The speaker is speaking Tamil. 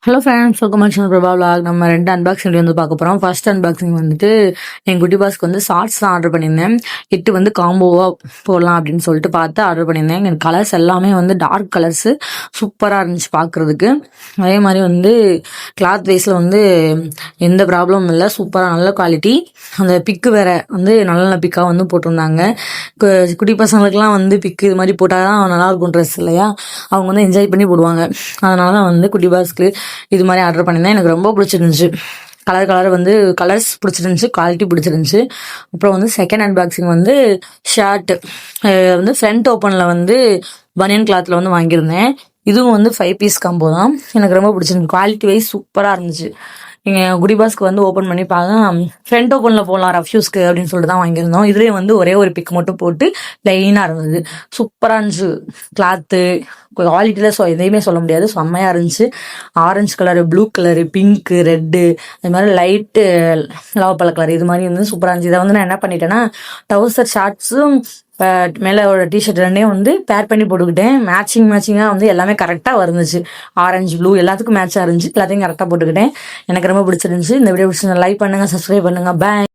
Hello friends, welcome back to Prabha vlog. நம்ம 2 அன்பாக்சிங் வந்து பார்க்க போகிறோம். ஃபர்ஸ்ட் அன்பாக்சிங் வந்துட்டு என் குட்டி பாஸ்க்கு வந்து ஷார்ட்ஸ் தான் ஆர்டர் பண்ணியிருந்தேன். 8 வந்து காம்போவாக போடலாம் அப்படின்னு சொல்லிட்டு பார்த்து ஆர்டர் பண்ணியிருந்தேன். எனக்கு கலர்ஸ் எல்லாமே வந்து டார்க் கலர்ஸு சூப்பராக இருந்துச்சு பார்க்குறதுக்கு. அதே மாதிரி வந்து கிளாத் வைஸில் வந்து எந்த ப்ராப்ளமும் இல்லை, சூப்பராக நல்ல குவாலிட்டி. அந்த பிக்கு வேற வந்து நல்ல நல்ல பிக்காக வந்து போட்டிருந்தாங்க. குட்டி பசங்களுக்குலாம் வந்து பிக்கு இது மாதிரி போட்டால் தான் நல்லாயிருக்கும் ட்ரெஸ் இல்லையா, அவங்க வந்து என்ஜாய் பண்ணி போடுவாங்க. அதனால தான் வந்து குட்டி பாஸ்க்கு இது மாதிரி ஆர்டர் பண்ணியிருந்தேன். எனக்கு ரொம்ப பிடிச்சிருந்துச்சு. கலர் வந்து கலர்ஸ் பிடிச்சிருந்துச்சு, குவாலிட்டி பிடிச்சிருந்துச்சு. அப்புறம் வந்து செகண்ட் அன்பாக்சிங் வந்து ஷர்ட்டு வந்து ஃப்ரண்ட் ஓப்பனில் வந்து பனியன் கிளாத்தில் வந்து வாங்கியிருந்தேன். இதுவும் வந்து 5 பீஸ் காம்போ தான். எனக்கு ரொம்ப பிடிச்சிருந்துச்சு. குவாலிட்டி வைஸ் சூப்பராக இருந்துச்சு. எங்கள் குடிபாஸ்க்கு வந்து ஓப்பன் பண்ணி பார்க்க ஃப்ரண்ட் ஓப்பனில் போகலாம் ரஃப் யூஸ்க்கு அப்படின்னு சொல்லிட்டு தான் வாங்கியிருந்தோம். இதுலேயே வந்து ஒரே ஒரு பிக் மட்டும் போட்டு ப்ளைனாக இருந்தது. சூப்பராக இருந்துச்சு. கிளாத்து குவாலிட்டியில் எதையுமே சொல்ல முடியாது, செம்மையாக இருந்துச்சு. Orange colour, blue colour, pink, red, அது மாதிரி லைட்டு லவப்பழ கலர் இது மாதிரி வந்து சூப்பராக இருந்துச்சு. இதை வந்து நான் என்ன பண்ணிட்டேன்னா டவுசர் ஷார்ட்ஸும் மேலே ஒரு டிஷர்ட் ரெண்டையும் வந்து பேர் பண்ணி போட்டுக்கிட்டேன். மேட்சிங்காக வந்து எல்லாமே கரெக்டாக வந்துச்சு. ஆரஞ்சு ப்ளூ எல்லாத்துக்கும் மேட்சாக இருந்துச்சு. எல்லாத்தையும் கரெக்டாக போட்டுக்கிட்டேன். எனக்கு ரொம்ப பிடிச்சிருந்துச்சு. இந்த வீடியோ பிடிச்சி லைக் பண்ணுங்கள், சப்ஸ்கிரைப் பண்ணுங்கள். பாய்.